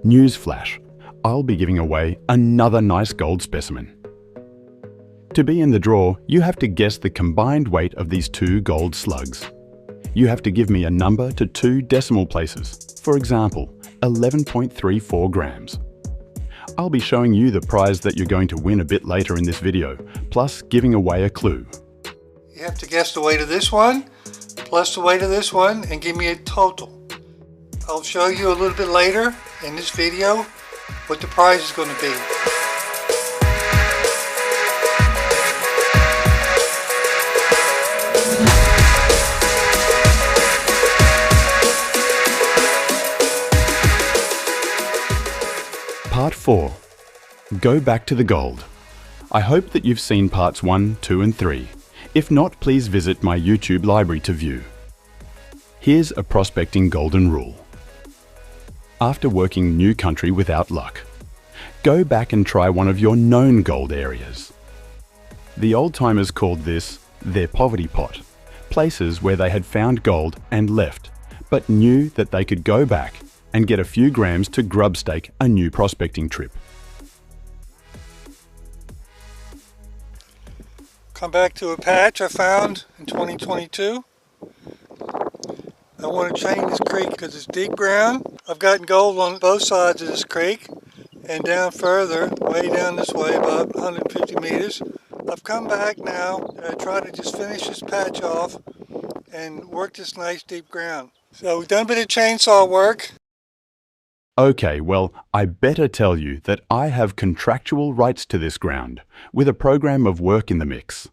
Newsflash, I'll be giving away another nice gold specimen. To be in the draw, you have to guess the combined weight of these two gold slugs. You have to give me a number to 2 decimal places, for example, 11.34 grams. I'll be showing you the prize that you're going to win a bit later in this video, plus giving away a clue. You have to guess the weight of this one, plus the weight of this one, and give me a total. I'll show you a little bit later in this video what the prize is going to be. Part 4. Go back to the gold. I hope that you've seen parts 1, 2 and 3. If not, please visit my YouTube library to view. Here's a prospecting golden rule. After working new country without luck, go back and try one of your known gold areas. The old-timers called this their poverty pot, places where they had found gold and left, but knew that they could go back and get a few grams to grubstake a new prospecting trip. Come back to a patch I found in 2022. I want to change this creek because it's deep ground. I've gotten gold on both sides of this creek and down further, way down this way, about 150 meters. I've come back now and I try to just finish this patch off and work this nice deep ground. So we've done a bit of chainsaw work. Okay, well, I better tell you that I have contractual rights to this ground, with a program of work in the mix.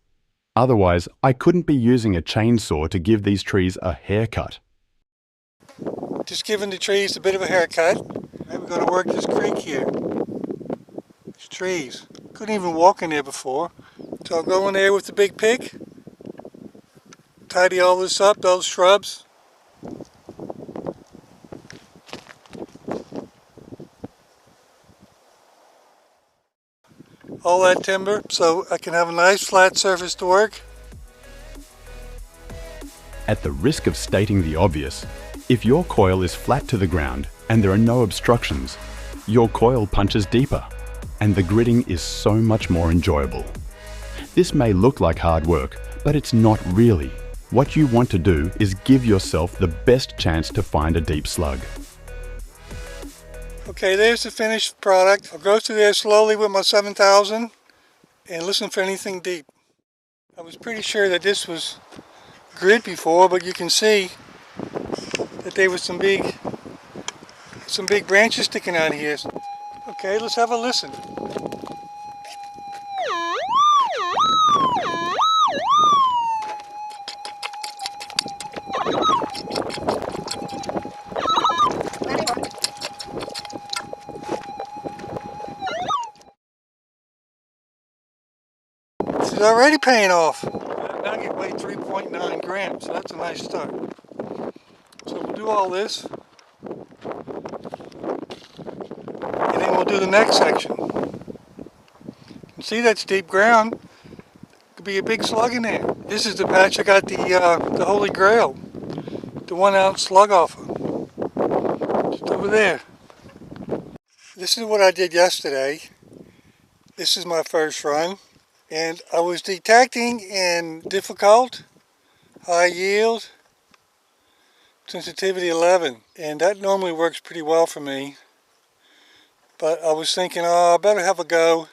Otherwise, I couldn't be using a chainsaw to give these trees a haircut. Just giving the trees a bit of a haircut. And we're going to work this creek here. These trees. Couldn't even walk in there before. So I'll go in there with the big pick. Tidy all this up, those shrubs. All that timber so I can have a nice flat surface to work. At the risk of stating the obvious, if your coil is flat to the ground and there are no obstructions, your coil punches deeper and the gridding is so much more enjoyable. This may look like hard work, but it's not really. What you want to do is give yourself the best chance to find a deep slug. Okay, there's the finished product. I'll go through there slowly with my 7000 and listen for anything deep. I was pretty sure that this was grid before, but you can see that there was some big branches sticking out here. Okay, let's have a listen. It's already paying off. That nugget weighed 3.9 grams, so that's a nice start. So we'll do all this, and then we'll do the next section. You can see that's deep ground. Could be a big slug in there. This is the patch I got the Holy Grail, the 1 ounce slug off of. Just over there. This is what I did yesterday. This is my first run. And I was detecting in difficult, high yield, sensitivity 11. And that normally works pretty well for me. But I was thinking, oh, I better have a go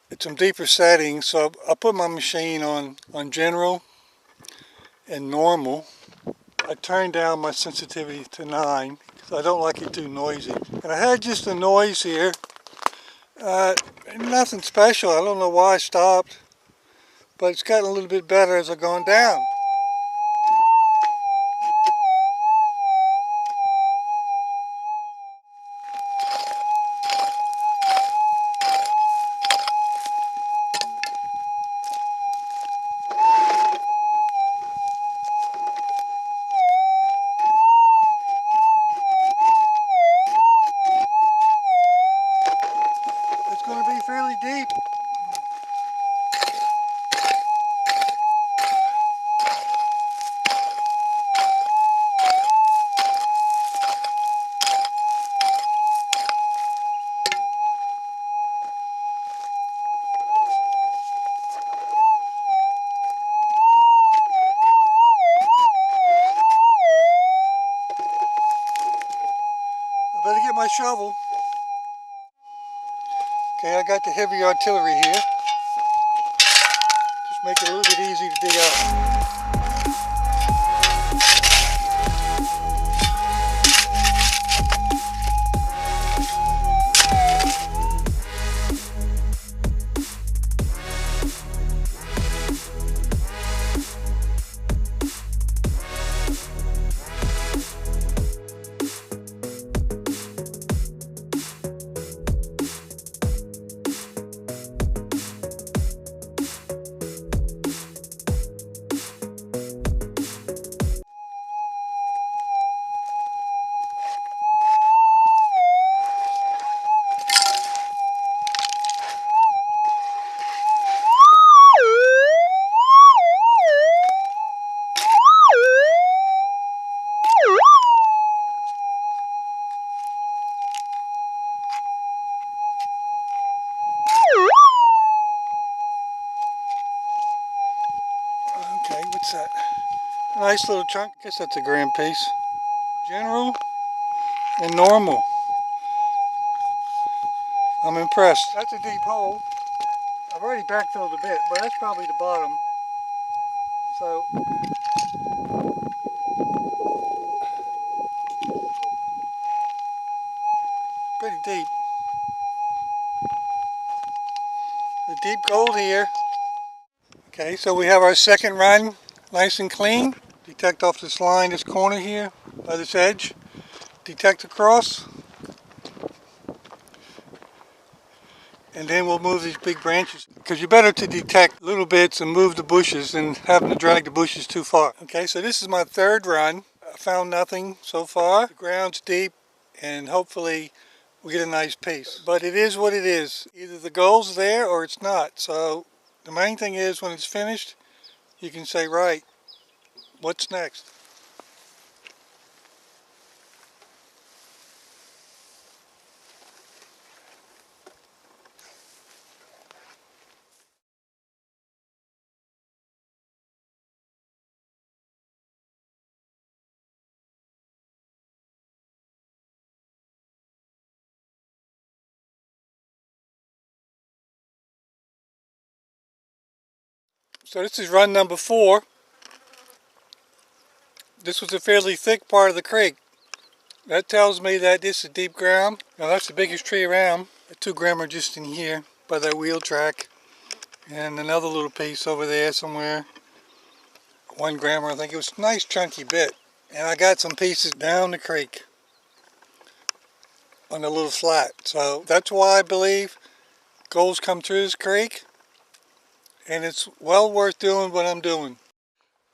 at some deeper settings. So I put my machine on general and normal. I turned down my sensitivity to 9 because I don't like it too noisy. And I had just a noise here. Nothing special. I don't know why I stopped, but it's gotten a little bit better as I've gone down. It's going to be fairly deep. Better get my shovel. Okay, I got the heavy artillery here. Just make it a little bit easy to dig out. Okay, what's that? A nice little chunk. I guess that's a gram piece. General and normal. I'm impressed. That's a deep hole. I've already backfilled a bit, but that's probably the bottom. So, pretty deep. The deep gold here. Okay, so we have our second run nice and clean. Detect off this line, this corner here, by this edge. Detect across. And then we'll move these big branches. Because you're better to detect little bits and move the bushes than having to drag the bushes too far. Okay, so this is my third run. I found nothing so far. The ground's deep and hopefully we get a nice piece. But it is what it is. Either the gold's there or it's not. So the main thing is when it's finished, you can say, right, what's next? So this is run number 4. This was a fairly thick part of the creek. That tells me that this is deep ground. Now that's the biggest tree around. The 2 grammer just in here by that wheel track. And another little piece over there somewhere. 1 grammer, I think it was a nice chunky bit. And I got some pieces down the creek on the little flat. So that's why I believe gold's come through this creek. And it's well worth doing what I'm doing.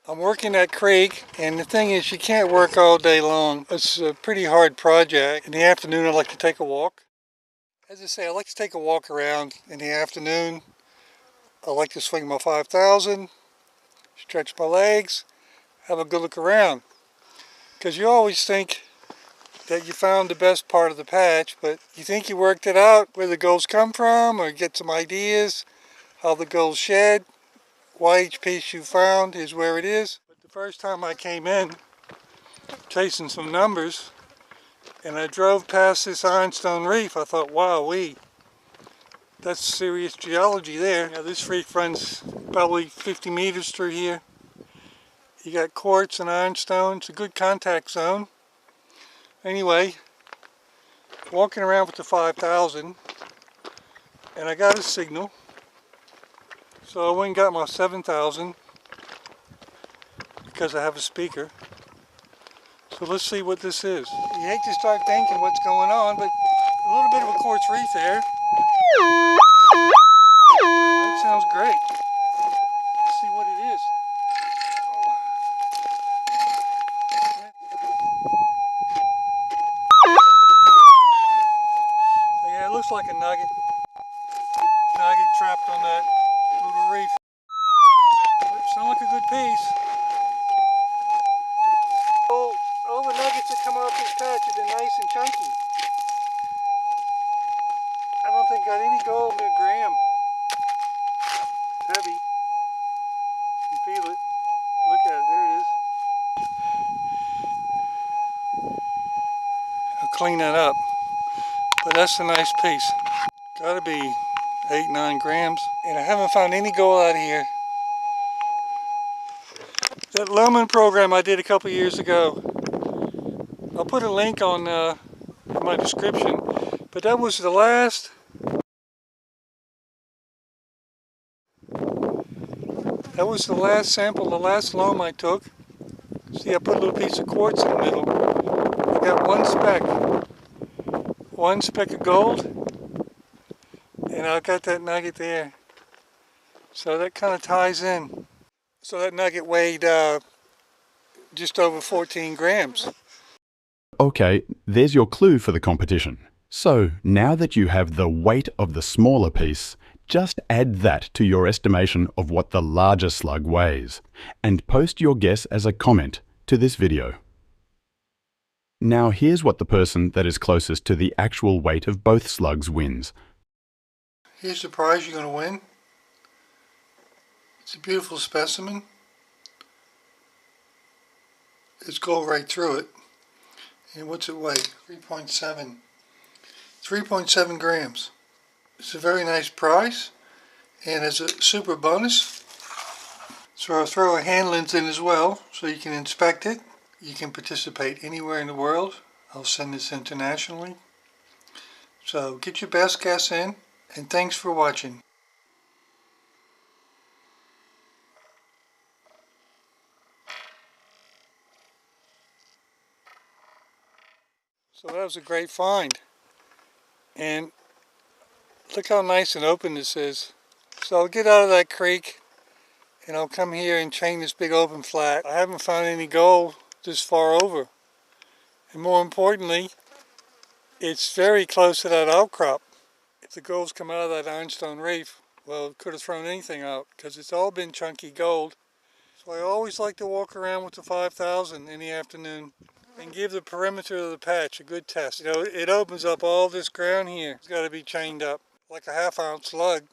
I'm working that creek, and the thing is you can't work all day long. It's a pretty hard project. In the afternoon I like to take a walk. As I say, I like to take a walk around in the afternoon. I like to swing my 5,000, stretch my legs, have a good look around. Because you always think that you found the best part of the patch, but you think you worked it out, where the gold's come from, or get some ideas, how the gold's shed, why each piece you found is where it is. But the first time I came in, chasing some numbers, and I drove past this Ironstone reef, I thought, wow-wee, that's serious geology there. Now this reef runs probably 50 meters through here. You got quartz and ironstone. It's a good contact zone. Anyway, walking around with the 5,000, and I got a signal. So I went and got my 7,000 because I have a speaker. So let's see what this is. You hate to start thinking what's going on, but a little bit of a quartz reef there. That sounds great. Let's see what it is. So yeah, it looks like a nugget. Nugget trapped on that little reef. Sounds like a good piece. All the nuggets that come off this patch have been nice and chunky. I don't think got any gold in a gram. It's heavy. You can feel it. Look at it, there it is. clean that up. But that's a nice piece. Gotta be 8-9 grams. And I haven't found any gold out of here. That lemon program I did a couple years ago, I'll put a link on my description, but that was the last sample, the last loam I took. See, I put a little piece of quartz in the middle. I got one speck of gold, and I got that nugget there. So that kind of ties in. So that nugget weighed just over 14 grams. Okay, there's your clue for the competition. So now that you have the weight of the smaller piece, just add that to your estimation of what the larger slug weighs, and post your guess as a comment to this video. Now here's what the person that is closest to the actual weight of both slugs wins. Here's the prize you're going to win. It's a beautiful specimen. It's gold right through it. And what's it weigh? 3.7. 3.7 grams. It's a very nice prize. And as a super bonus, so I'll throw a hand lens in as well so you can inspect it. You can participate anywhere in the world. I'll send this internationally. So get your best guess in, and thanks for watching. So that was a great find. And look how nice and open this is. So I'll get out of that creek and I'll come here and chain this big open flat. I haven't found any gold this far over. And more importantly, it's very close to that outcrop. If the gold's come out of that Ironstone reef, well, it could have thrown anything out because it's all been chunky gold. So I always like to walk around with the 5000 in the afternoon and give the perimeter of the patch a good test. You know, it opens up all this ground here. It's got to be chained up like a half-ounce slug.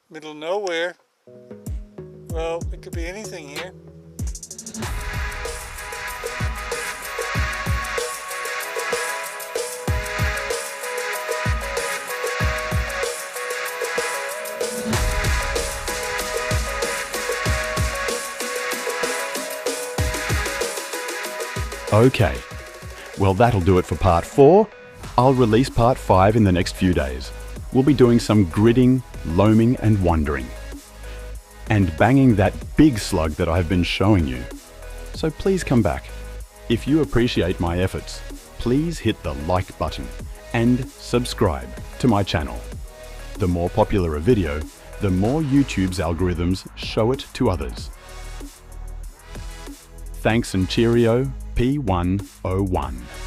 Middle of nowhere. Well, it could be anything here. Okay, well that'll do it for part 4. I'll release part 5 in the next few days. We'll be doing some gridding, loaming and wandering. And banging that big slug that I've been showing you. So please come back. If you appreciate my efforts, please hit the like button and subscribe to my channel. The more popular a video, the more YouTube's algorithms show it to others. Thanks and cheerio, P101.